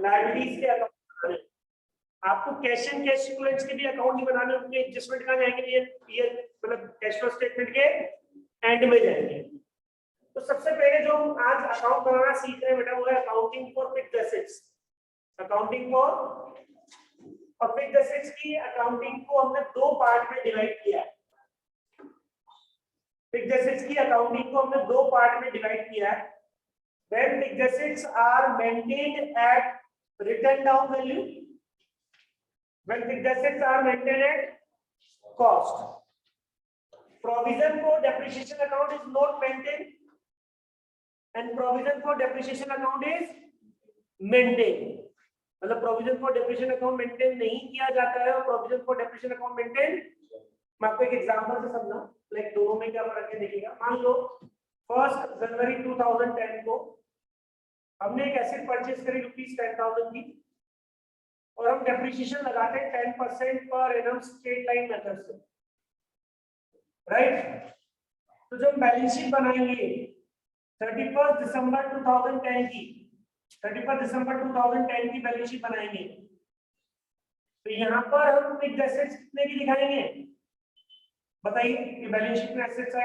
Liabilities के account बनाने, आपको कैश एंड कैश इक्विवेलेंट्स के भी अकाउंट नहीं बनाने, उनके एडजस्टमेंट कहां जाएंगे, ये मतलब कैश फ्लो स्टेटमेंट के एंड में जाएंगे। तो सबसे पहले जो हम आज अकाउंट बनाना सीख रहे हैं बेटा वो है accounting for fixed assets. Accounting for fixed assets की अकाउंटिंग को हमने दो पार्ट में डिवाइड किया है। फिक्स्ड एसेट्स की अकाउंटिंग को हमने दो पार्ट में डिवाइड किया है। When fixed assets are maintained at written down value, when fixed assets are maintained at cost, provision for depreciation account is not maintained and provision for depreciation account is maintained. मतलब provision for depreciation account maintain नहीं किया जाता है और provision for depreciation account maintain। मैं आपको एक example से समझा, लाइक दोनों में क्या फर्क है देखिएगा। मान लो 1 जनवरी 2010 को हमने एक एसेट परचेज करी ₹10,000 की और हम डेप्रिसिएशन लगाते हैं 10% per annum straight line method से, राइट। तो जब बैलेंस शीट बनाएंगे 31 दिसंबर 2010 की, 31 दिसंबर 2010 की बैलेंस शीट बनाएंगे तो यहाँ पर हम फिक्स्ड एसेट्स कितने की दिखाएंगे बताइए। ये बैलेंस शीट में एसेट्स है,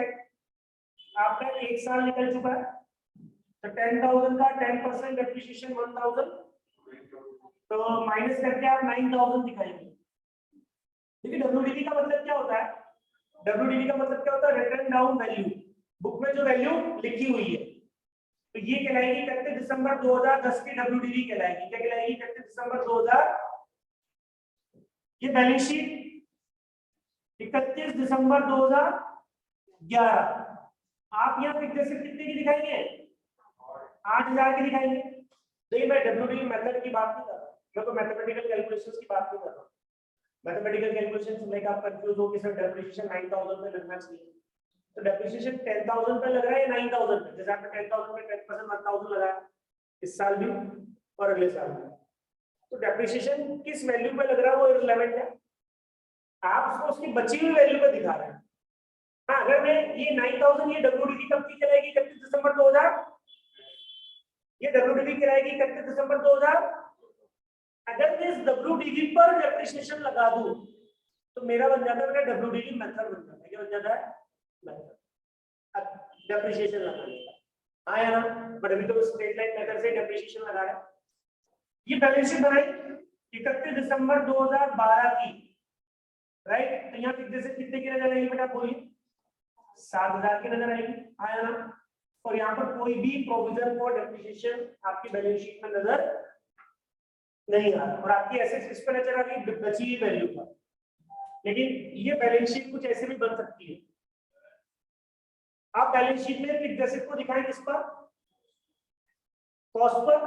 आपका 1 साल निकल चुका है तो 10,000 का 10% डेप्रिसिएशन 1,000, तो माइनस करके आप 9,000 दिखाएंगे। देखिए डब्ल्यूडीवी का मतलब क्या होता है, डब्ल्यूडीवी का मतलब क्या होता है, रिटन डाउन वैल्यू, बुक में जो वैल्यू लिखी हुई है। तो ये कहलाएगी 31 दिसंबर 2010 की डब्ल्यूडीवी कहलाएगी। क्या कहलाएगी? 31 दिसंबर 2000। ये बैलेंस शीट 31 दिसंबर 2011। आप यहाँ फिक्स्ड एसेट कितने की दिखाएंगे? 8,000 की दिखाएंगे। देखिए मैं डब्ल्यूडीवी मेथड की बात नहीं कर रहा, मैं तो मैथमेटिकल कैलकुलेशंस की बात नहीं कर रहा। मैथमेटिकल कैलकुलेशंस में आप कंफ्यूज हो कि सर डेप्रिसिएशन 9,000 पे लगना चाहिए, तो डेप्रिसिएशन 10,000 पे लग रहा है या 9,000 पे? जैसे आपने 10,000 पे 10% 1,000 लगाया इस साल भी और अगले साल भी, तो डेप्रिसिएशन किस वैल्यू पे लग रहा है वो इररिलेवेंट है, आप उसको उसकी बची हुई वैल्यू पे दिखा रहे हैं। हाँ, अगर मैं ये 9,000 ये डब्ल्यूडीवी कब की चलेगी? 31 दिसंबर 2000। ये डब्ल्यूडीवी कराएगी 31 दिसंबर 2000। अगर मैं इस डब्ल्यूडीवी पर डेप्रिसिएशन लगा दूं तो मेरा बन जाता है डब्ल्यूडीवी मेथड बन जाता है। क्या बन जाता है? मेथड डेप्रिसिएशन लगाने का। हाँ या ना? बट अभी तो स्ट्रेट लाइन मेथड से डेप्रिसिएशन लगा रहा है। ये बैलेंस शीट बनाई 31 दिसंबर 2012 की, राइट। तो यहाँ फिक्स्ड एसेट कितने की नजर आएगी बेटा बोलिए? 7,000 की नजर आएगी। हाँ या ना? और यहाँ पर कोई भी प्रोविजन फॉर डेप्रिसिएशन आपकी बैलेंस शीट में नजर नहीं आ रहा और आपकी एसेट्स किस पर नजर आ रही? बची हुई वैल्यू पर। लेकिन ये बैलेंस शीट कुछ ऐसे भी बन सकती है। आप बैलेंस शीट में फिक्स्ड एसेट को दिखाएं किस पर? Cost per.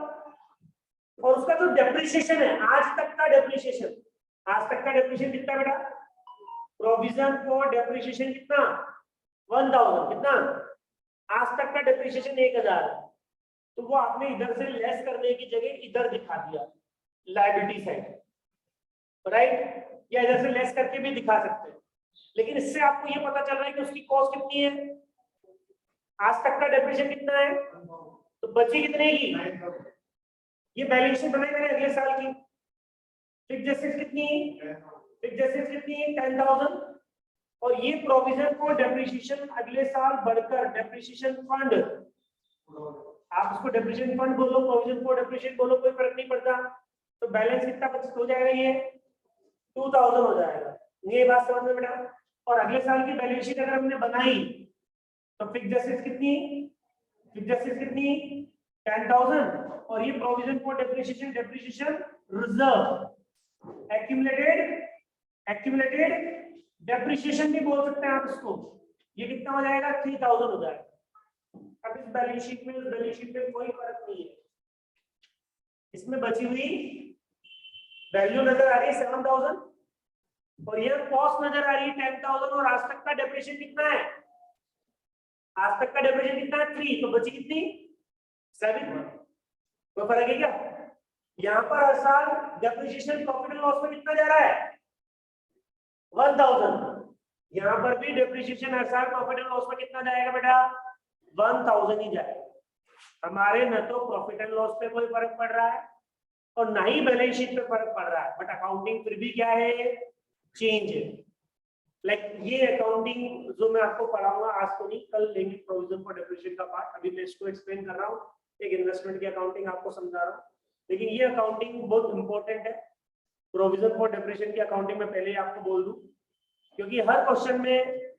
और उसका जो डेप्रिसिएशन है आज तक का डेप्रिसिएशन, आज तक का डेप्रिसिएशन कितना बेटा? प्रोविजन फॉर डेप्रिसिएशन कितना? 1,000। कितना? आज तक का डेप्रिसिएशन 1,000 है, तो वो आपने इधर से लेस करने की जगह इधर दिखा दिया लायबिलिटी साइड, राइट। या इधर से लेस करके भी दिखा सकते हैं, लेकिन इससे आपको ये पता चल रहा है कि उसकी कॉस्ट कितनी है, आज तक का डेप्रिसिएशन कितना है, तो बची कितने की। ये बैलेंस शीट बनाई मैंने अगले साल की। फिक्स्ड एसेट्स कितनी? फिक्स्ड एसेट्स कितनी? 10,000। और ये प्रोविजन फॉर डेप्रिसिएशन अगले साल बढ़कर डेप्रिसिएशन फंड, आप उसको डेप्रिसिएशन फंड बोलो, प्रोविजन फॉर डेप्रिसिएशन बोलो, कोई फर्क नहीं पड़ता। तो बैलेंस कितना बचत हो जाएगा? ये 2,000 हो जाएगा। ये बात समझ में बेटा? और अगले साल की बैलेंस शीट अगर हमने बनाई तो फिक्स्ड एसेट्स कितनी? फिक्स्ड एसेट्स कितनी? 10,000। और ये provision for depreciation, depreciation reserve, accumulated depreciation भी बोल सकते हैं आप इसको। ये कितना हो जाएगा? 3,000 हो जाएगा। अब इस बैलेंस शीट में, इस बैलेंस शीट में कोई फर्क नहीं है, इसमें बची हुई वैल्यू नजर आ रही है 7,000 और ये कॉस्ट नजर आ रही है 10,000। और आज तक का डेप्रिसिएशन कितना है? आज तक का डेप्रिसिएशन कितना है? 3। तो बची कितनी? 7। कोई फर्क है क्या? यहाँ पर हर साल डेप्रिसिएशन प्रॉफिट एंड लॉस में कितना जा रहा है? 1,000। यहाँ पर भी डेप्रिसिएशन हर साल प्रॉफिट एंड लॉस में कितना जाएगा बेटा? 1,000 ही जाएगा। हमारे न तो प्रॉफिट एंड लॉस पे कोई फर्क पड़ रहा है और ना ही बैलेंस शीट पे फर्क पड़ रहा है, बट अकाउंटिंग फिर भी क्या है, चेंज है। लाइक ये अकाउंटिंग जो मैं आपको पढ़ाऊंगा आज तो नहीं, कल लेंगे प्रोविजन फॉर डेप्रिसिएशन का पार्ट। अभी मैं इसको एक्सप्लेन कर रहा हूँ, एक इन्वेस्टमेंट की अकाउंटिंग आपको समझा रहा हूँ, लेकिन ये अकाउंटिंग बहुत इंपॉर्टेंट है। प्रोविजन फॉर डेप्रिसिएशन की अकाउंटिंग में पहले ही आपको बोल दूं, क्योंकि हर क्वेश्चन में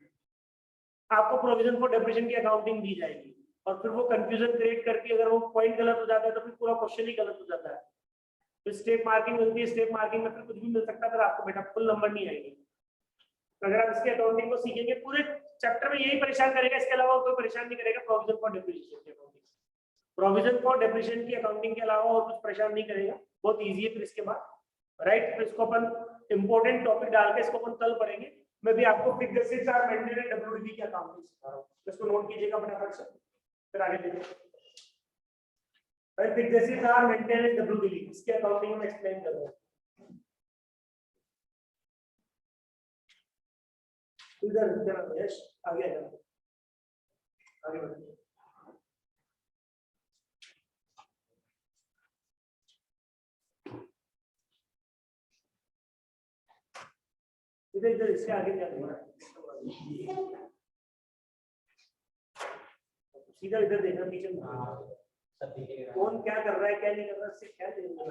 आपको प्रोविजन फॉर डेप्रिसिएशन की अकाउंटिंग दी जाएगी, और फिर वो कंफ्यूजन क्रिएट करके अगर वो पॉइंट गलत हो जाता है तो फिर पूरा क्वेश्चन ही गलत हो जाता है। तो स्टेप मार्किंग मिलती है, स्टेप मार्किंग में फिर कुछ भी मिल सकता है, फिर आपको बेटा फुल नंबर नहीं आएंगे। तो अगर आप इसके अकाउंटिंग को सीखेंगे, पूरे चैप्टर में यही परेशान करेगा, इसके अलावा कोई परेशान नहीं करेगा प्रोविजन फॉर डेप्रिसिएशन की अकाउंटिंग। प्रोविजन फॉर डेप्रिसिएशन की अकाउंटिंग के अलावा और कुछ परेशान नहीं करेगा, बहुत ईजी है। फिर इसके बाद राइट, फिर इसको अपन इंपॉर्टेंट टॉपिक डाल के इसको अपन कल पढ़ेंगे। मैं भी आपको फिक्स्ड एसेट्स और मेंटेनेंस डब्ल्यूडीवी की अकाउंटिंग सिखा रहा हूँ, इसको नोट कीजिएगा फटाफट से, फिर आगे देखिए। फिक्स्ड एसेट्स और मेंटेनेंस डब्ल्यूडीवी इसकी अकाउंटिंग में एक्सप्लेन कर रहा हूँ। इधर यश आगे आगे बढ़िए। इधर इधर इससे आगे क्या करना है, सीधा इधर देखना पीछे। कौन क्या कर रहा है क्या नहीं कर रहा, इससे क्या लेना है।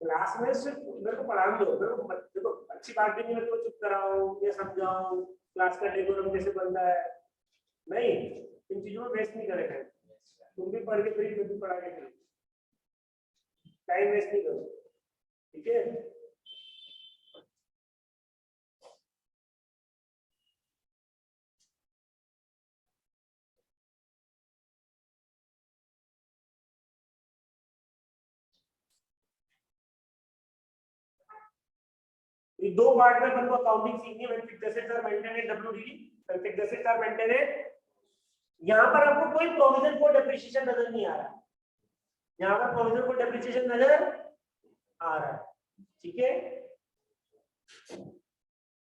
क्लास में सिर्फ मेरे को पढ़ा दो, देखो अच्छी बात भी नहीं, मेरे को चुप कराओ या समझाओ क्लास का डेकोरम कैसे बनता है, नहीं इन चीजों में वेस्ट नहीं करेगा। तुम भी पढ़ के फिर भी पढ़ा के टाइम वेस्ट नहीं करो, ठीक है। ये दो पार्ट में अपन को अकाउंटिंग सीखनी है, फिक्स्ड एसेट्स और मेंटेनेंस डब्ल्यूडीवी। फिक्स्ड एसेट्स और मेंटेनेंस, यहां पर आपको कोई प्रोविजन फॉर डेप्रिसिएशन नजर नहीं आ रहा, यहां पर प्रोविजन फॉर डेप्रिसिएशन नजर आ रहा है, ठीक है।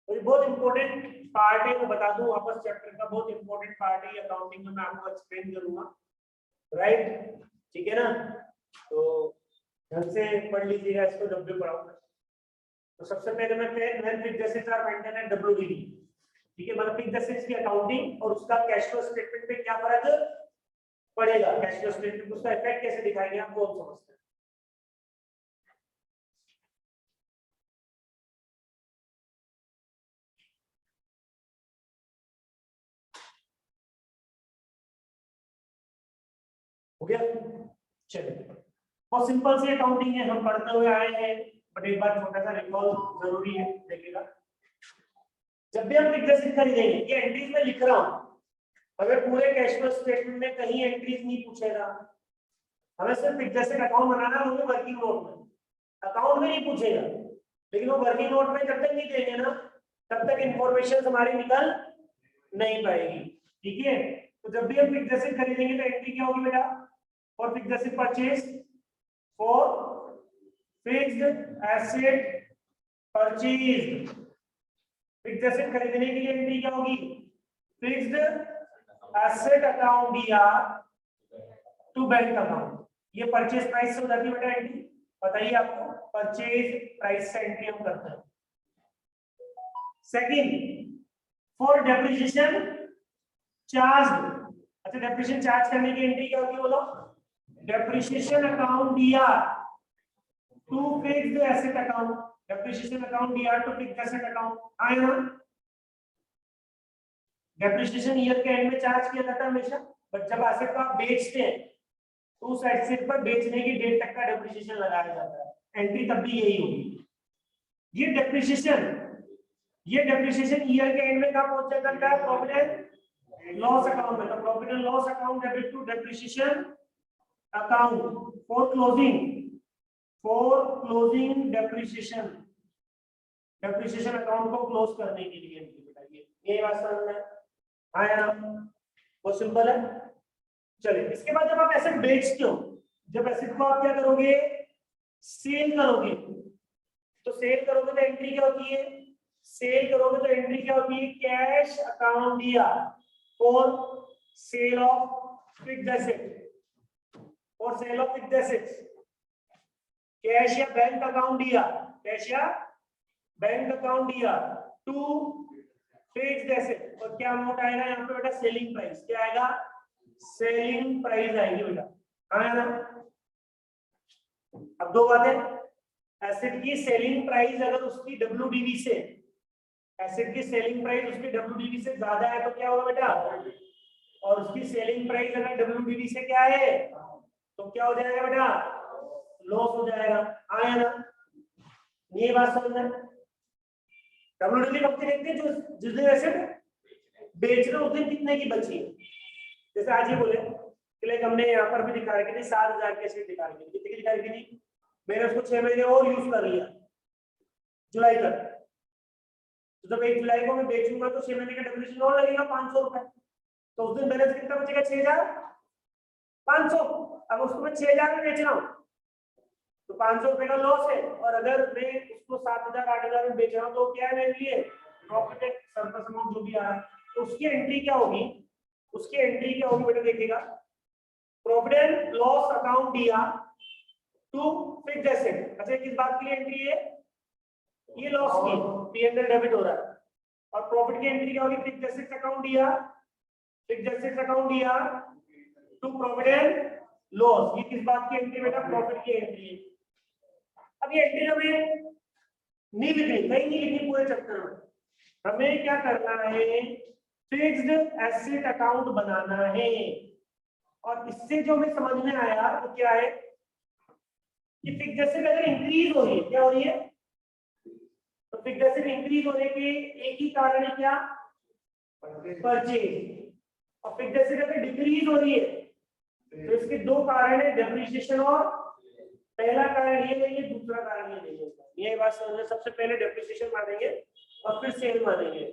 तो ये बहुत इंपॉर्टेंट पार्ट है, मैं बता दूं वापस, चैप्टर का बहुत इंपॉर्टेंट पार्ट है, अकाउंटिंग में मैं आपको एक्सप्लेन करूंगा, राइट, ठीक है ना। तो ढंग से पढ़ लीजिएगा इसको जब भी पढ़ाऊंगा। तो सबसे पहले मैं फिक्स्ड एसेट्स और मेंटेनेंस डब्ल्यूडीवी, ठीक है, मतलब फिक्स्ड एसेट्स की अकाउंटिंग और उसका कैश फ्लो स्टेटमेंट पे क्या फर्क पड़ेगा, कैश फ्लो स्टेटमेंट उसका इफेक्ट कैसे दिखाएंगे आप वो समझते हैं। हो गया, चलिए बहुत सिंपल सी अकाउंटिंग है, हम पढ़ते हुए आए हैं, बट एक बार छोटा सा रिकॉल जरूरी है, देखिएगा। जब भी हम फिक्स्ड एसेट खरीदेंगे, ये एंट्रीज में लिख रहा हूं, अगर पूरे कैश फ्लो स्टेटमेंट में कहीं एंट्रीज नहीं पूछेगा, हमें सिर्फ फिक्स्ड एसेट अकाउंट बनाना है, वो भी वर्किंग नोट में, अकाउंट में नहीं पूछेगा, लेकिन वो वर्किंग नोट में जब तक नहीं देंगे ना, तब तक इंफॉर्मेशन हमारी निकल नहीं पाएगी, ठीक है। तो जब भी हम फिक्स्ड एसेट खरीदेंगे तो एंट्री क्या होगी बेटा, for fixed asset purchase, for fixed asset purchase, fixed asset खरीदने के लिए एंट्री क्या होगी, फिक्स्ड एसेट अकाउंट या टू बैंक अकाउंट, ये परचेज प्राइस से हो जाती है बेटा एंट्री, बताइए आपको, परचेज प्राइस से एंट्री हम करते हैं। सेकंड, फॉर डेप्रिसिएशन चार्ज, अच्छा डेप्रिसिएशन चार्ज करने की एंट्री क्या होगी बोलो, डेप्रिसिएशन अकाउंट या to fixed asset account, depreciation account या टू फिक्स्ड एसेट अकाउंट, आया ना। डेप्रिसिएशन ईयर के एंड में चार्ज किया जाता है हमेशा, बट जब एसेट को आप बेचते हैं तो उस एसेट पर बेचने की डेट तक का डेप्रिसिएशन लगाया जाता है, एंट्री तब भी यही होगी। ये डेप्रिसिएशन ईयर के एंड में कब पहुंच जाता है, प्रॉफिट एंड लॉस अकाउंट में, तो profit and loss account debit to depreciation account for closing depreciation account को क्लोज करने के लिए एंट्री बताइए। ये बात समझ में आया ना? बहुत सिंपल है। चलिए इसके बाद जब आप एसेट बेचते हो, जब एसेट को आप क्या करोगे, सेल करोगे, तो सेल करोगे तो एंट्री क्या होती है, सेल करोगे तो एंट्री क्या होती है, कैश अकाउंट दिया और सेल ऑफ फिक्स्ड एसेट और sale of fixed assets, cash या बैंक अकाउंट दिया, कैश या बैंक अकाउंट दिया टू फिक्स्ड एसेट, और क्या अमाउंट आएगा यहाँ पे बेटा, सेलिंग प्राइस, क्या आएगा, सेलिंग प्राइस आएगी बेटा, आया ना? अब दो बातें, एसेट की सेलिंग प्राइस अगर उसकी WDV से, एसेट की सेलिंग प्राइस उसकी WDV से ज्यादा है तो क्या होगा बेटा, और उसकी सेलिंग प्राइस अगर WDV से क्या है तो क्या हो जाएगा बेटा, लॉस हो जाएगा, आया ना? ये बात समझ में? WDV कब तक देखते हैं, जो जिस दिन एसेट बेच रहे उस दिन कितने की बची है। जैसे आज ही बोले कि हमने यहाँ पर भी दिखा रखी थी 7,000 की एसेट दिखा रखी थी, कितने की दिखा रखी थी, मैंने उसको 6 महीने और यूज कर लिया जुलाई तक, तो जब 1 जुलाई को मैं बेचूंगा तो 6 महीने का डेप्रिसिएशन और लगेगा 500 रुपए, तो उस दिन बैलेंस कितना बचेगा, 6,500। अब उसको मैं 6,000 में बेच रहा हूँ तो 500 रुपए का लॉस है, और अगर मैं उसको 7,000 8,000 में बेच रहा हूँ तो क्या है मेरे लिए, प्रॉफिट है, सरप्लस अमाउंट जो भी आ रहा है, तो उसकी एंट्री क्या होगी, उसकी एंट्री क्या होगी बेटा, देखिएगा, प्रॉफिट एंड लॉस अकाउंट दिया टू फिक्स्ड एसेट। अच्छा किस बात के लिए एंट्री है, ये लॉस की, P&L डेबिट हो रहा है, और प्रॉफिट की एंट्री क्या होगी, फिक्स्ड एसेट्स अकाउंट दिया, फिक्स्ड एसेट्स अकाउंट दिया टू प्रॉफिट एंड लॉस, ये किस बात की एंट्री बेटा, प्रॉफिट की एंट्री है। अब ये एंट्री हमें नहीं लिखनी, कहीं नहीं लिखनी पूरे चैप्टर में, हमें क्या करना है, फिक्स्ड एसेट अकाउंट बनाना है, और इससे जो हमें समझ में आया वो क्या है कि फिक्स्ड एसेट अगर इंक्रीज हो रही है, क्या हो रही है, तो फिक्स्ड एसेट इंक्रीज होने के एक ही कारण है, क्या, परचेज, और फिक्स्ड एसेट अगर डिक्रीज हो रही है तो इसके दो कारण है, डेप्रिसिएशन, और पहला कारण ये नहीं है, दूसरा कारण ये नहीं है, ये बात समझना, सबसे पहले डेप्रिसिएशन मानेंगे और फिर सेल मानेंगे,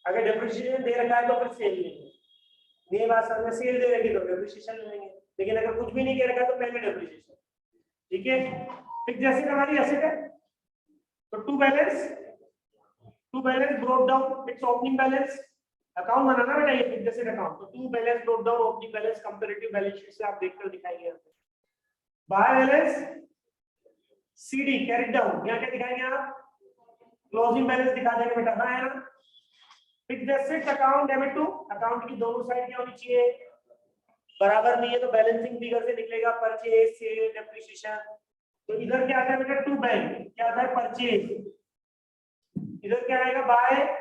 अगर डेप्रिसिएशन दे रखा है तो फिर सेल लेंगे, ये बात समझना, सेल दे रखी तो डेप्रिसिएशन लेंगे, लेकिन अगर कुछ भी नहीं दे रखा है तो पहले डेप्रिसिएशन, ठीक है। फिक्स्ड एसेट हमारी एसेट है, तो to balance broke down it's opening balance, account बनाना बेटा ये फिक्स्ड एसेट अकाउंट, तो to balance broke down opening balance comparative balance sheet से आप देखकर दिखाएंगे, by balance CD carry down, यहाँ क्या दिखाएंगे आप, क्लोजिंग बैलेंस दिखा देंगे बेटा, हाँ है ना? Fixed asset account debit to, account की दोनों साइड क्या होनी चाहिए, बराबर नहीं है तो बैलेंसिंग फिगर से निकलेगा परचेज सेल डेप्रिसिएशन, तो इधर क्या आता है बेटा, टू बैंक, क्या आता है, परचेज, इधर क्या आएगा, बाय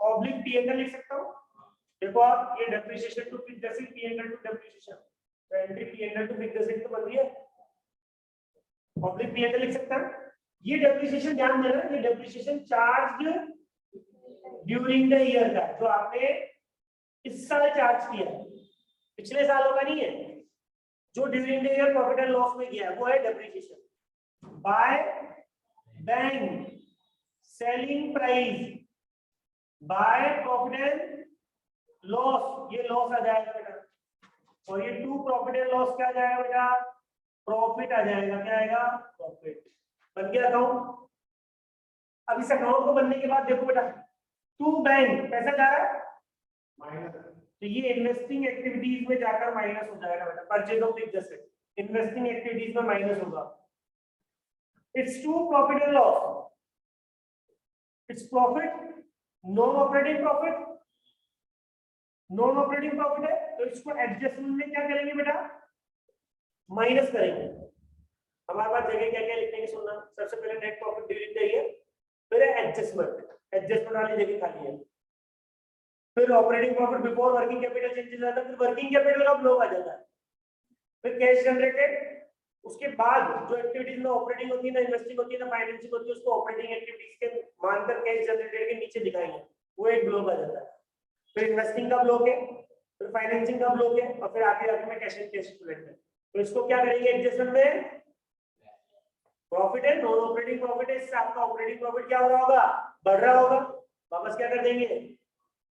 ऑब्लिक P&L लिख सकता हूँ, देखो आप ये depreciation to fixed asset, P&L to depreciation, तो entry P&L to fixed asset तो बन रही है, ऑब्लिक P&L लिख सकता है। ये डेप्रिसिएशन ध्यान देना, ये depreciation charge during the year का, जो आपने इस साल चार्ज किया है, पिछले सालों का नहीं है, जो during the year profit and loss में किया है वो है depreciation. By bank selling price, by profit and loss, ये लॉस आ जाएगा बेटा, और ये टू प्रॉफिट एंड लॉस क्या आ जाएगा बेटा, प्रॉफिट आ जाएगा, क्या आएगा, प्रॉफिट, बन गया अकाउंट। अब इस अकाउंट को बनने के बाद देखो बेटा, टू बैंक पैसा जा रहा है माइनस, तो ये इन्वेस्टिंग एक्टिविटीज में जाकर माइनस हो जाएगा बेटा, purchase of fixed asset investing activities में माइनस होगा। It's to profit and loss, it's profit, non operating profit, non operating profit है तो इसको एडजस्टमेंट में क्या करेंगे बेटा, माइनस करेंगे। हमारे पास जगह क्या क्या लिखने की सुनना, सबसे पहले net profit during the year, फिर एडजस्टमेंट, एडजस्टमेंट वाली जगह खाली है, फिर operating profit before working capital changes आता है, फिर वर्किंग कैपिटल का ब्लॉक आ जाता है, फिर कैश जनरेटेड, उसके बाद जो एक्टिविटीज में ऑपरेटिंग होती है ना इन्वेस्टिंग होती है ना फाइनेंसिंग होती है, उसको ऑपरेटिंग एक्टिविटीज के मानकर कैश जनरेटेड के नीचे दिखाएंगे, वो एक ब्लॉक आ जाता है, फिर इन्वेस्टिंग का ब्लॉक है, फिर फाइनेंसिंग का ब्लॉक है, और फिर आखिर में कैश एंड कैश इक्विवेलेंट है। तो इसको क्या करेंगे एडजस्टमेंट में, प्रॉफिट है, नॉन ऑपरेटिंग प्रॉफिट है, इससे आपका ऑपरेटिंग प्रॉफिट क्या हो रहा होगा, बढ़ रहा होगा, वापस क्या कर देंगे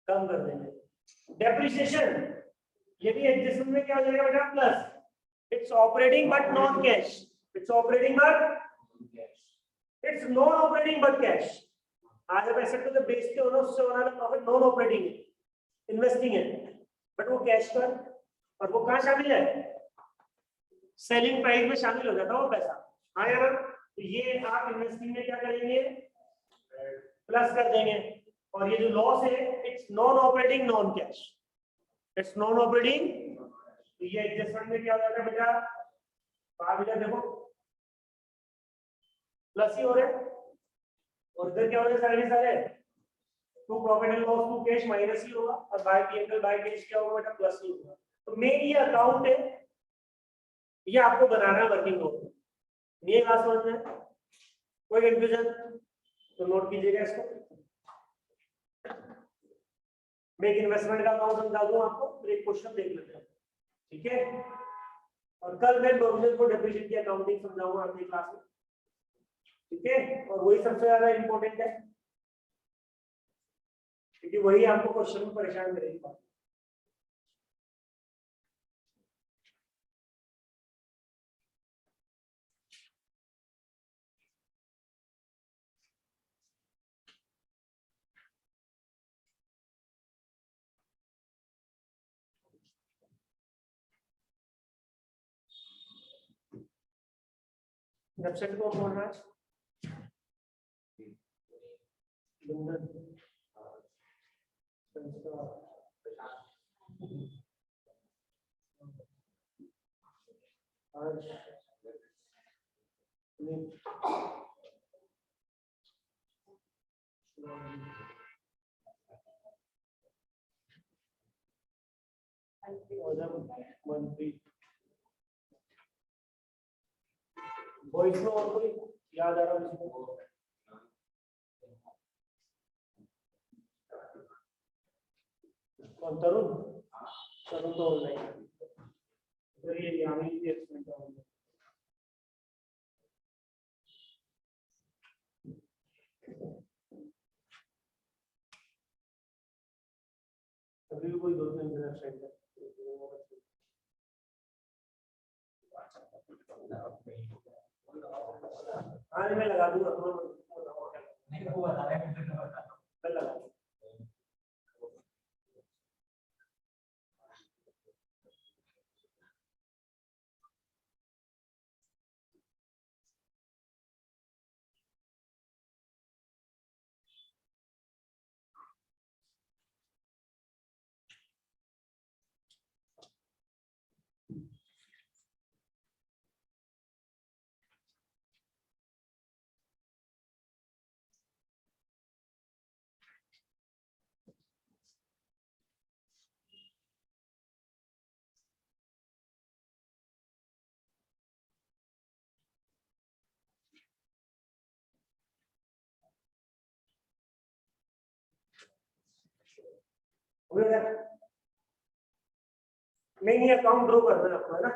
कम कर देंगे। डेप्रिसिएशन ये भी एडजस्टमेंट में क्या हो जाएगा बेटा plus, it's operating but non cash, it's operating but it's non operating but cash. आज आप ऐसे तो बेचते हो ना उससे होने वाला प्रॉफिट नॉन ऑपरेटिंग है, इन्वेस्टिंग है, बट वो कैश पर, और वो कहाँ शामिल है, सेलिंग प्राइस में शामिल हो जाता है वो पैसा। हाँ यार, तो ये आप इन्वेस्टिंग में क्या करेंगे, प्लस कर देंगे, और ये जो लॉस है it's non operating non cash, it's non operating, तो ये एडजस्टमेंट में क्या हो जाता है बेटा, बाहर बेटा देखो प्लस ही हो रहे हैं, और इधर क्या हो रहा है सारे सारे to profit and loss to cash minus ही होगा, और बाय पी&एल बाय कैश क्या होगा बेटा प्लस ही होगा। तो मेन ये अकाउंट है, ये आपको बनाना है वर्किंग नोट, ये बात समझ में, कोई कंफ्यूजन तो नोट कीजिएगा इसको। मैं एक इन्वेस्टमेंट का अकाउंट समझा दूं आपको, फिर एक क्वेश्चन देख लेते हैं, ठीक है। और कल मैं प्रोविजन को डेप्रिसिएशन की अकाउंटिंग समझाऊंगा अपनी क्लास में, ठीक है, और वही सबसे ज्यादा इंपॉर्टेंट है, क्योंकि वही आपको क्वेश्चन में परेशान करेगी। वेबसाइट को खोलना है, वॉइस में और कोई याद आ रहा है इसको? कौन तरुण? तरुण तो ऑनलाइन, फिर ये यानी कि एक्सपेरिमेंट होगा। अभी भी कोई दो तीन वेबसाइट है, हाँ मैं लगा दूंगा, नहीं वो बता रहे हैं, मैं लगा दूंगा। नहीं अकाउंट ड्रॉ करना है आपको, है ना।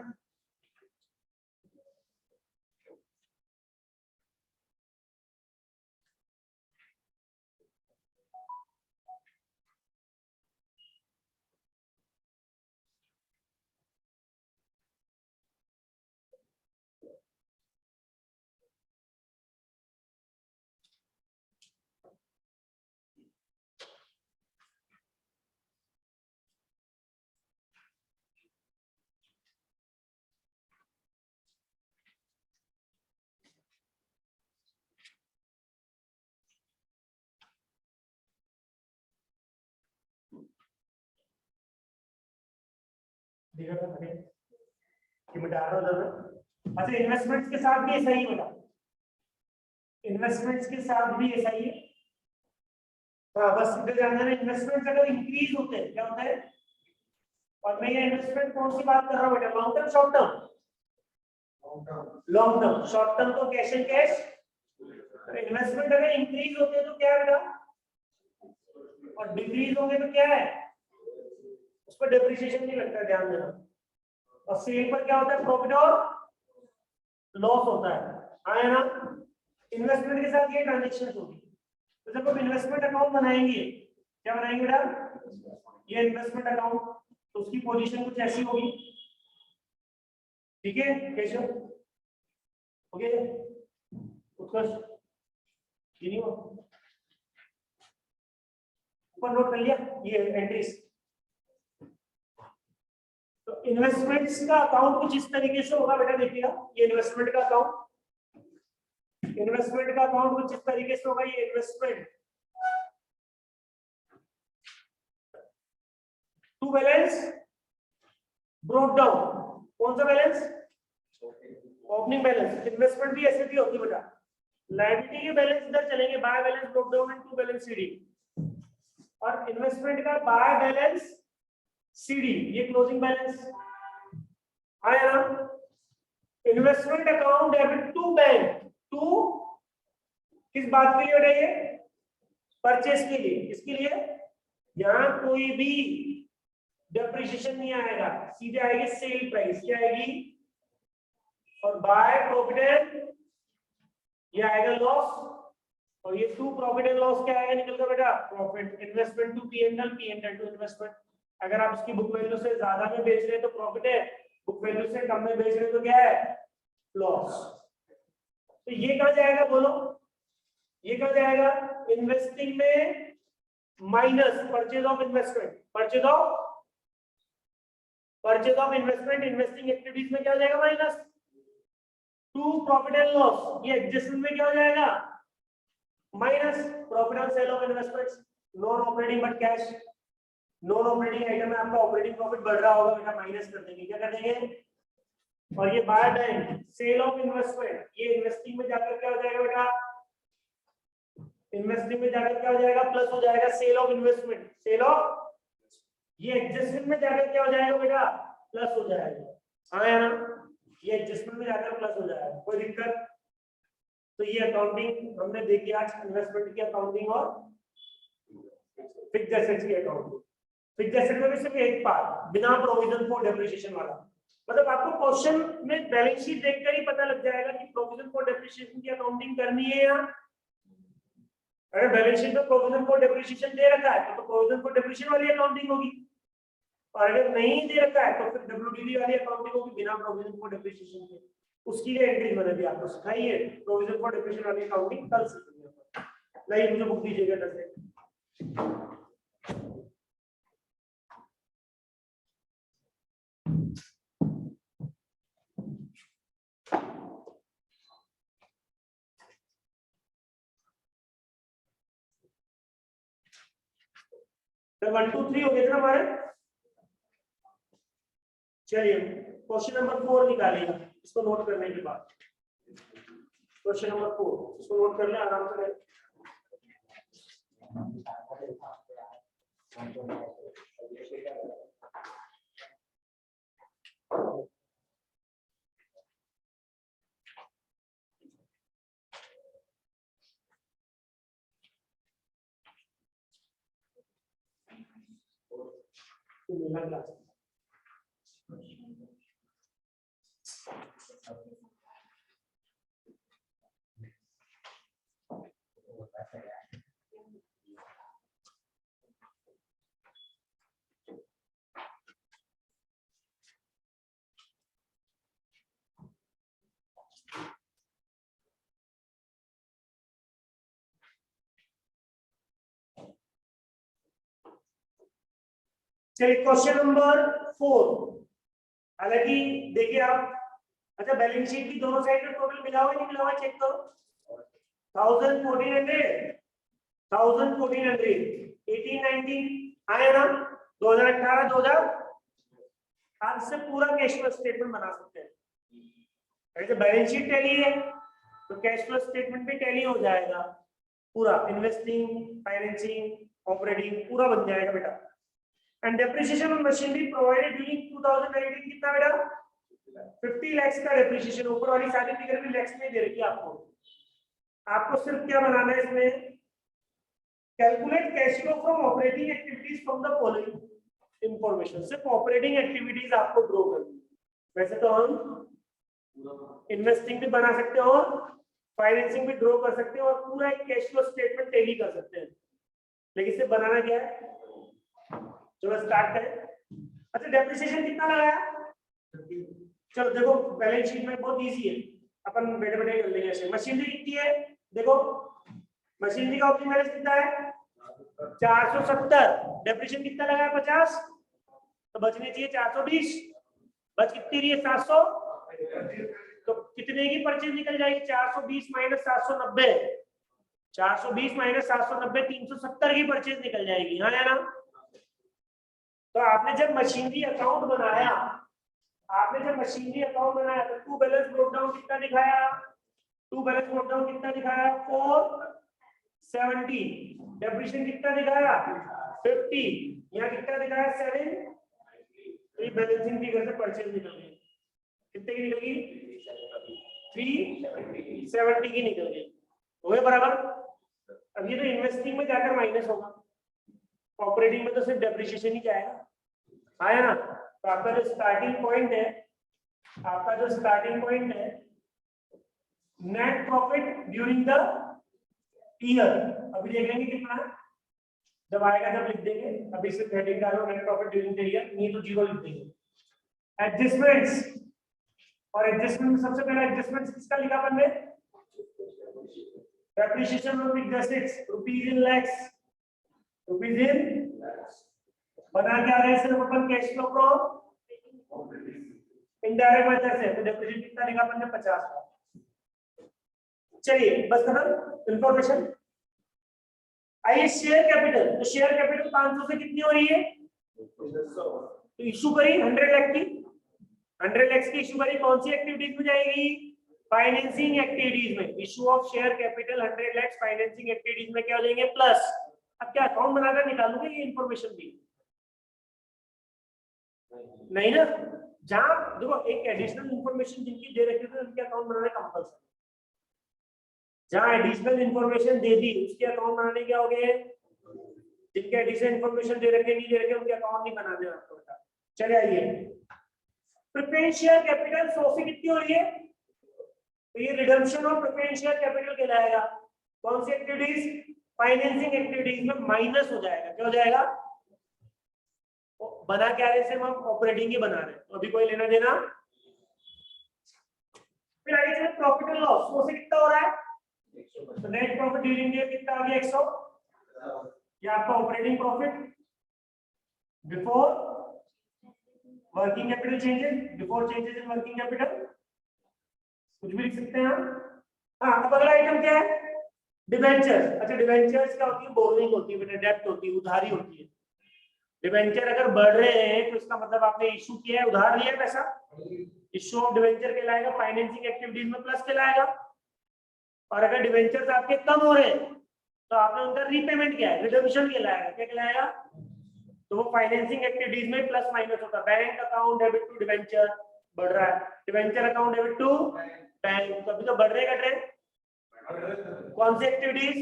अच्छा इन्वेस्टमेंट्स के साथ भी ऐसा ही होगा, इन्वेस्टमेंट्स के साथ भी ऐसा ही है। हाँ बस इधर जानना है, इन्वेस्टमेंट्स अगर इंक्रीज होते हैं क्या होता है, और मैं ये इन्वेस्टमेंट कौन सी बात कर रहा हूँ बेटा, long term short term, long term short term तो कैश एंड कैश। इन्वेस्टमेंट अगर इंक्रीज होते हैं तो क्या है बेटा, और डिक्रीज होंगे तो क्या है, उस पर डेप्रिसिएशन नहीं लगता, ध्यान देना। और सेल पर क्या होता है, प्रॉफिट और लॉस होता है, आया ना। इन्वेस्टमेंट के साथ ये ट्रांजेक्शन होगी, तो जब हम इन्वेस्टमेंट अकाउंट बनाएंगे क्या बनाएंगे बेटा? ये इन्वेस्टमेंट अकाउंट, तो उसकी पोजीशन कुछ ऐसी होगी, ठीक है केशव? ओके उत्कर्ष, ये नहीं हो ऊपर नोट कर लिया ये एंट्रीज। तो इन्वेस्टमेंट्स का अकाउंट कुछ इस तरीके से होगा बेटा, देखिएगा ये इन्वेस्टमेंट का अकाउंट, इन्वेस्टमेंट का अकाउंट कुछ इस तरीके से होगा। ये investment to balance broke down, कौन सा बैलेंस? Opening balance. इन्वेस्टमेंट भी ऐसे भी होती है बेटा, लायबिलिटी के बैलेंस इधर चलेंगे, by balance broke down and to balance CD, और इन्वेस्टमेंट का बाय बैलेंस सीडी ये क्लोजिंग बैलेंस आया ना। Investment account debit to bank, to किस बात के लिए बेटा? ये परचेस के लिए, इसके लिए यहां कोई भी डेप्रिसिएशन नहीं आएगा, सीधे आएगी सेल प्राइस, क्या आएगी? और बाय प्रॉफिट एंड ये आएगा लॉस, और ये टू प्रॉफिट एंड लॉस क्या आएगा निकल कर बेटा? Profit. Investment to PNL, PNL to investment. अगर आप उसकी बुक वैल्यू से ज्यादा में बेच रहे हैं तो प्रॉफिट है, बुक वैल्यू से कम में बेच रहे हैं तो क्या है? लॉस। तो ये कहां जाएगा बोलो? ये कहां जाएगा? इन्वेस्टिंग में minus purchase of investment, purchase of investment, investing activities में क्या हो जाएगा? Minus two profit and loss, ये एडजस्टमेंट में क्या हो जाएगा? Minus profit on sale of investments, non operating but cash. Non operating item में आपका ऑपरेटिंग प्रॉफिट बढ़ रहा होगा बेटा, माइनस कर देंगे, क्या कर देंगे? और ये by time sale of investment, ये इन्वेस्टिंग में जाकर क्या हो जाएगा बेटा? इन्वेस्टिंग में जाकर क्या हो जाएगा? प्लस हो जाएगा sale of investment, sale of, ये एडजस्टमेंट में जाकर क्या हो जाएगा बेटा? प्लस हो जाएगा। हाँ या ना? ये एडजस्टमेंट में जाकर प्लस हो जाएगा, कोई दिक्कत? तो ये अकाउंटिंग हमने देखी आज, इन्वेस्टमेंट की अकाउंटिंग और फिक्स्ड एसेट्स की अकाउंटिंग। फिक्स्ड एसेट में भी सिर्फ एक पार्ट बिना प्रोविजन फॉर डेप्रिसिएशन वाला, मतलब आपको क्वेश्चन में बैलेंस शीट देखकर ही पता लग जाएगा कि प्रोविजन फॉर डेप्रिसिएशन की अकाउंटिंग करनी है या, अगर बैलेंस शीट में प्रोविजन फॉर डेप्रिसिएशन दे रखा है तो प्रोविजन फॉर डेप्रिसिएशन वाली अकाउंटिंग होगी, और अगर नहीं दे रखा है तो फिर डब्ल्यूडीवी वाली अकाउंटिंग होगी बिना प्रोविजन फॉर डेप्रिसिएशन के। उसकी लिए एंट्रीज मैंने भी आपको सिखाई है, प्रोविजन फॉर डेप्रिसिएशन वाली अकाउंटिंग कल सीखेंगे। नहीं मुझे बुक दीजिएगा 10 सेकंड। तो 1 2 3 हो गए थे हमारे। चलिए क्वेश्चन नंबर 4 निकालिए, इसको नोट करने के बाद। क्वेश्चन नंबर 4 इसको नोट कर ले आराम से। चलिए क्वेश्चन नंबर 4। हालांकि देखिए आप, अच्छा बैलेंस शीट की दोनों साइड में टोटल मिला हुआ नहीं मिला हुआ चेक करो। 1400 1819 आया ना? 2018 2000 आज से पूरा कैश फ्लो स्टेटमेंट बना सकते हैं। ऐसे बैलेंस शीट टैली है तो कैश फ्लो स्टेटमेंट भी टैली हो जाएगा, पूरा इन्वेस्टिंग फाइनेंसिंग ऑपरेटिंग पूरा बन जाएगा बेटा। And depreciation on machinery provided during 2019 कितना बेटा? 50 लाख का डेप्रिसिएशन। ऊपर वाली सारी फिगर भी लैक्स में दे रखी है आपको। आपको सिर्फ क्या बनाना है इसमें? Calculate cash flow from operating activities from the following information. सिर्फ ऑपरेटिंग एक्टिविटीज आपको ड्रॉ करनी है। वैसे तो हम इन्वेस्टिंग भी बना सकते हो और फाइनेंसिंग भी ड्रॉ कर सकते हो और पूरा एक कैश फ्लो स्टेटमेंट टैली कर सकते हैं। लेकिन इसे बनाना क्या है, चलो स्टार्ट करें। अच्छा डेप्रिसिएशन कितना लगाया, चलो देखो बैलेंस शीट में बहुत इजी है, अपन बैठे बैठे कर लेंगे ऐसे। मशीनरी कितनी है, देखो मशीनरी का ओपनिंग बैलेंस कितना है 470, डेप्रिसिएशन कितना लगाया 50, तो बचने चाहिए 420, बच कितनी रही है 700, तो कितने की परचेज निकल जाएगी 420 माइनस 790, 420 माइनस 790 370 की परचेज निकल जाएगी, हाँ है ना। तो आपने जब मशीनरी अकाउंट बनाया, तो टू बैलेंस ब्रोक डाउन कितना दिखाया, 470, डेप्रिसिएशन कितना दिखाया 50, यहाँ कितना दिखाया 7, तो ये बैलेंसिंग फिगर से परचेज निकल गई, कितने की निकल गई 370 की निकल गई, हो गए बराबर। अब ये तो इन्वेस्टिंग में जाकर माइनस होगा, ऑपरेटिंग में तो सिर्फ डेप्रिसिएशन ही जाएगा, आया ना। तो आपका जो स्टार्टिंग पॉइंट है, net profit during the year, अभी देख लेंगे कितना जब आएगा, जब लिख देंगे, अभी सिर्फ हेडिंग डालो net profit during the year, नहीं तो जीरो लिख देंगे। एडजस्टमेंट्स, और एडजस्टमेंट में सबसे पहला एडजस्टमेंट्स किसका लिखा अपन ने, depreciation of fixed assets rupees in lakhs, बना क्या रहे सिर्फ अपन cash flow from indirect method से, तो डेप्रिसिएशन कितना लिखा अपन ने 50। चलिए बस खत्म इंफॉर्मेशन। आइए शेयर कैपिटल, तो शेयर कैपिटल 500 से कितनी हो रही है, तो इशू करी 100 लाख की, 100 लाख की इशू करी, कौन सी एक्टिविटीज में जाएगी, फाइनेंसिंग एक्टिविटीज में। Issue of share capital 100 lakh financing activities में क्या हो जाएंगे प्लस। अब क्या अकाउंट बनाकर निकालोगे ये इंफॉर्मेशन भी नहीं ना, जहां देखो एक एडिशनल इंफॉर्मेशन जिनकी दे रखी थी उनके अकाउंट बनाने कंपल्सरी, जहां एडिशनल इंफॉर्मेशन दे दी उसके अकाउंट बनाने क्या हो गए, जिनके एडिशनल इंफॉर्मेशन दे रखे नहीं दे रखे उनके अकाउंट नहीं बनाने आपको बता। चले आइए प्रेफरेंस शेयर कैपिटल 100 से कितनी हो रही है, तो ये redemption of preference share capital कहलाएगा। कौन सी एक्टिविटीज, फाइनेंसिंग एक्टिविटीज में माइनस हो जाएगा, क्या हो जाएगा, बना क्या रहे सिर्फ हम ऑपरेटिंग ही बना रहे हैं, तो अभी कोई लेना देना। फिर आगे चले प्रॉफिट एंड लॉस, 100 से कितना हो रहा है, तो नेट प्रॉफिट ड्यूरिंग ईयर कितना आ गया 100, ये आपका operating profit before working capital changes, before changes in working capital, कुछ भी लिख सकते हैं हम। हाँ अब अगला आइटम क्या है, डिबेंचर। अच्छा डिबेंचर्स क्या होती है, बोरोइंग होती है बेटा, डेब्ट होती है, उधारी होती है। डिबेंचर अगर बढ़ रहे हैं तो इसका मतलब आपने इशू किया है, उधार लिया पैसा, इशू ऑफ डिबेंचर कहलाएगा, फाइनेंसिंग एक्टिविटीज में प्लस कहलाएगा। और अगर डिबेंचर्स आपके कम हो रहे हैं तो आपने उनका रीपेमेंट किया है, रिडम्पशन कहलाएगा, क्या कहलाएगा, तो वो फाइनेंसिंग एक्टिविटीज में प्लस माइनस होता है। Bank account debit to debenture बढ़ रहा है, debenture account debit to bank, तो अभी तो बढ़ रहेगा ट्रेंड। कौन सी एक्टिविटीज,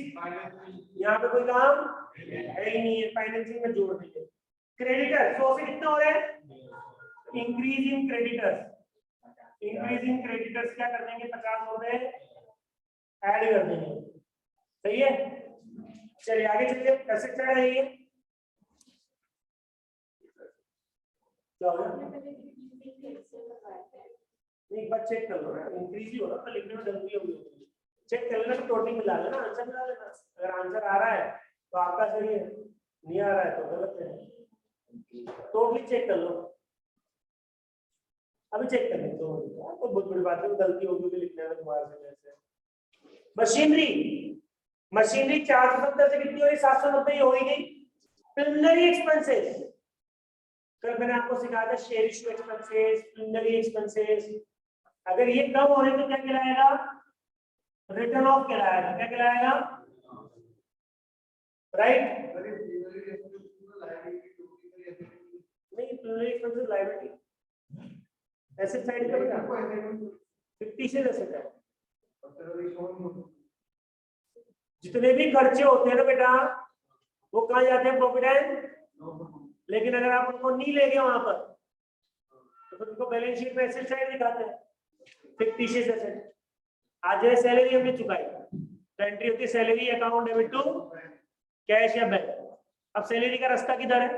यहाँ पे कोई काम है ही नहीं है, फाइनेंसिंग में जोड़ दीजिए। क्रेडिटर 100 से कितना हो रहा है, इंक्रीज इन क्रेडिटर्स, क्या कर देंगे 50 हो रहे ऐड कर देंगे, सही है। चलिए आगे चलिए, कैसे चल रही है, क्या होगा, एक बार चेक कर लो ना, इंक्रीज ही हो रहा है, लिखने में गलती होगी, चेक कर लेना, टोटल मिला लेना, आंसर मिला लेना, अगर आंसर आ रहा है तो आपका सही है, नहीं आ रहा है तो गलत है, टोटली चेक कर लो, अभी चेक कर लेते हो, तो बहुत बड़ी बात है, गलती होगी लिखने में तुम्हारे से। मशीनरी 470 से कितनी हो रही, 790 हो ही गई। प्रिलिमिनरी एक्सपेंसेस, कल मैंने आपको सिखाया था share issue expenses, preliminary expenses, अगर ये कम हो रहे तो क्या कहलाएगा, रिटर्न ऑफ कहलाएगा, क्या कहलाएगा, राइट। नहीं preliminary expenses liability, asset side का बेटा फिक्टिशियस एसेट है, जितने भी खर्चे होते हैं ना बेटा वो कहाँ जाते हैं, प्रॉफिट एंड, लेकिन अगर आप उनको नहीं ले गए वहां पर तो फिर उनको बैलेंस शीट में एसेट साइड दिखाते हैं, फिक्टिशियस एसेट। आज है सैलरी हमने चुकाई तो एंट्री होती है salary account debit to cash या बैंक, अब सैलरी का रास्ता किधर है,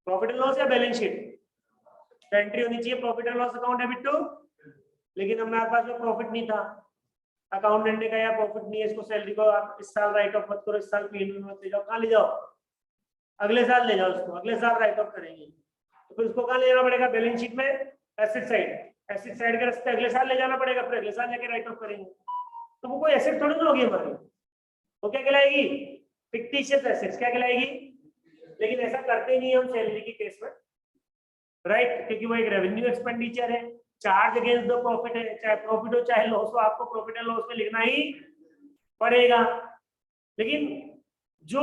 प्रॉफिट एंड लॉस या बैलेंस शीट? तो एंट्री होनी चाहिए profit and loss account debit to, लेकिन हमारे पास में प्रॉफिट नहीं था, अकाउंटेंट ने कहा प्रॉफिट नहीं है, इसको सैलरी को आप इस साल राइट ऑफ मत करो, इस साल पीएनबी मत ले जाओ, कहाँ ले जाओ, अगले साल ले जाओ उसको, अगले साल राइट ऑफ करेंगे। तो फिर उसको कहाँ ले जाना पड़ेगा, बैलेंस शीट में एसेट साइड, एसेट साइड के रास्ते अगले साल ले जाना पड़ेगा, फिर अगले साल जाके राइट ऑफ करेंगे। तो वो कोई एसेट थोड़ी ना होगी हमारी, वो क्या कहलाएगी, फिक्टिशियस एसेट्स क्या कहलाएगी। लेकिन ऐसा करते नहीं हम सैलरी के केस में, राइट, क्योंकि वो एक रेवेन्यू एक्सपेंडिचर है, चार्ज अगेंस्ट द प्रॉफिट है, चाहे प्रॉफिट हो चाहे लॉस हो, आपको प्रॉफिट एंड लॉस में लिखना ही पड़ेगा। लेकिन जो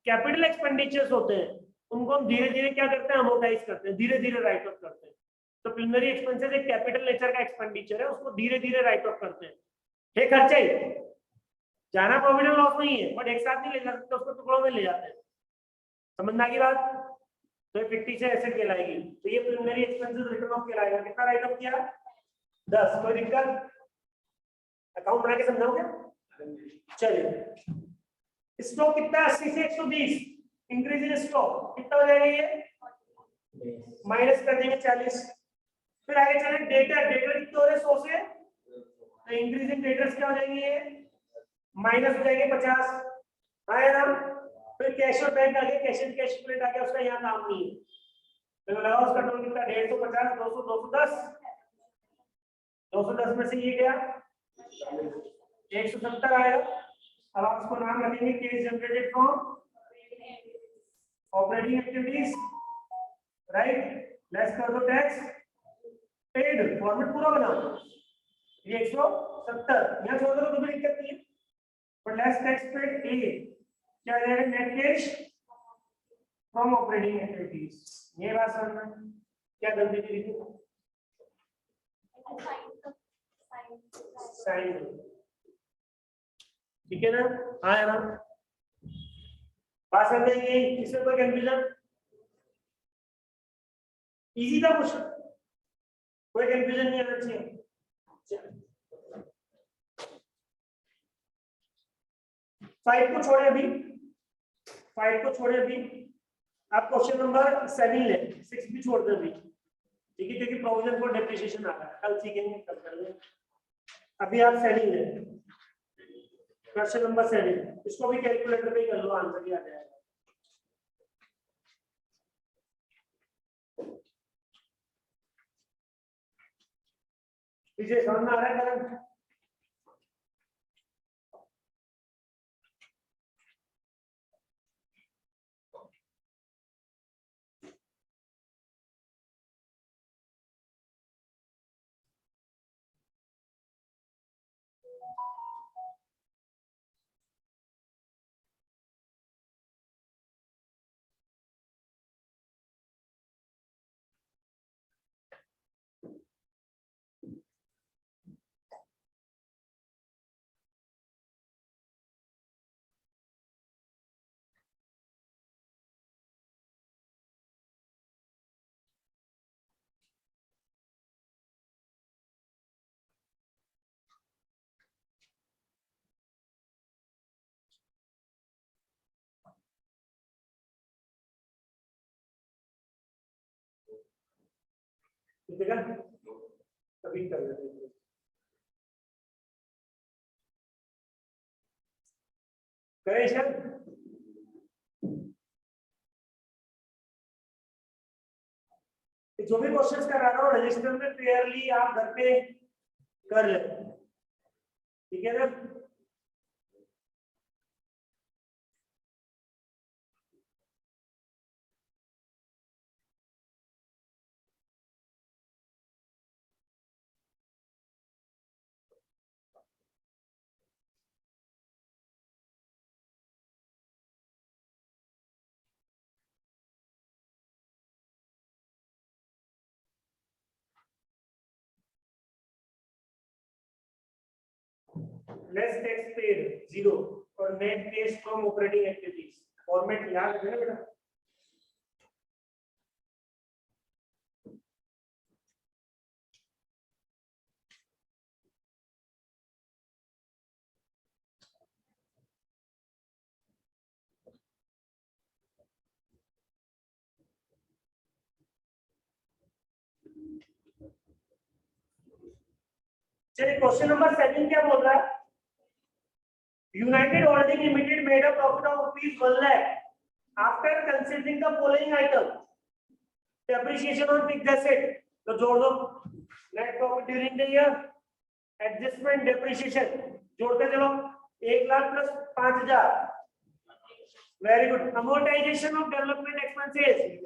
कैपिटल एक्सपेंडिचर्स होते हैं उनको हम धीरे धीरे क्या करते हैं, अमोर्टाइज करते हैं, धीरे धीरे राइट ऑफ करते हैं। तो प्रिलिमिनरी एक्सपेंसेस एक कैपिटल नेचर का एक्सपेंडिचर है, उसको धीरे धीरे राइट ऑफ करते हैं। ये खर्चा ही जाना प्रॉफिट एंड लॉस नहीं है, बट एक साथ नहीं ले जा सकते, उसको टुकड़ों में ले जाते हैं। समझना की बात, तो फिक्टिशियस एसेट कहलाएगी। तो ये प्रिलिमिनरी एक्सपेंसेस रिटर्न ऑफ कहलाएगा। कितना राइट ऑफ किया, 10। कोई दिक्कत, अकाउंट बना के समझाओ क्या? चलिए, स्टॉक कितना, 80 से 120, इंक्रीज इन स्टॉक कितना हो जाएगा, ये माइनस कर देंगे 40। फिर आगे चले, डेटर, डेटर कितने हो रहे 100 से, तो इंक्रीज इन डेटर्स क्या हो जाएंगे, ये माइनस हो जाएंगे 50, आया ना। फिर कैश और बैंक आ गया, कैश एंड कैश इक्विवेलेंट आ गया, उसका यहाँ काम नहीं है, तो लगाओ उसका टोटल कितना, 150, 200, 210, 210 में से ये गया 170 आया। अब आप उसको नाम रखेंगे cash generated from operating activities, right, less कर दो टैक्स पेड, फॉर्मेट पूरा बनाओ, ये 170 यहाँ छोड़ दो तो कोई दिक्कत नहीं है, पर लेस टैक्स पेड ए क्या आ जाएगा, net cash from operating activities. ये बात समझना, क्या गलती की थी, साइन, ठीक है ना, हाँ ना, बात समझ गई, इसमें कोई कंफ्यूजन, इजी था क्वेश्चन, कोई कंफ्यूजन नहीं आना चाहिए। 5 को छोड़े अभी, 5 को छोड़े अभी, आप क्वेश्चन नंबर 7 ले, 6 भी छोड़ दे अभी, ठीक है, क्योंकि प्रोविजन फॉर डेप्रिसिएशन आ रहा है, कल सीखेंगे, कल कर लेंगे। अभी आप 7 ले, क्वेश्चन नंबर 7, इसको भी कैलकुलेटर पे कर लो, आंसर ही आ जाएगा। पीछे समझ में आ रहा है करंट, ठीक है, कभी कर लेते हैं। करे सर, जो भी क्वेश्चंस कर रहा हूँ रजिस्टर में क्लियरली आप घर पे कर ले, ठीक है ना। लेस टैक्स पेड 0 और net cash from operating activities, format याद रखना बेटा। चलिए क्वेश्चन नंबर 7 क्या बोल रहा है? United holding limited made a profit of ₹1 lakh after considering the following item, depreciation on fixed asset, तो जोड़ दो, net profit during the year, adjustment, depreciation, जोड़ते चलो, 1 lakh plus 5,000, very good, amortisation of development expenses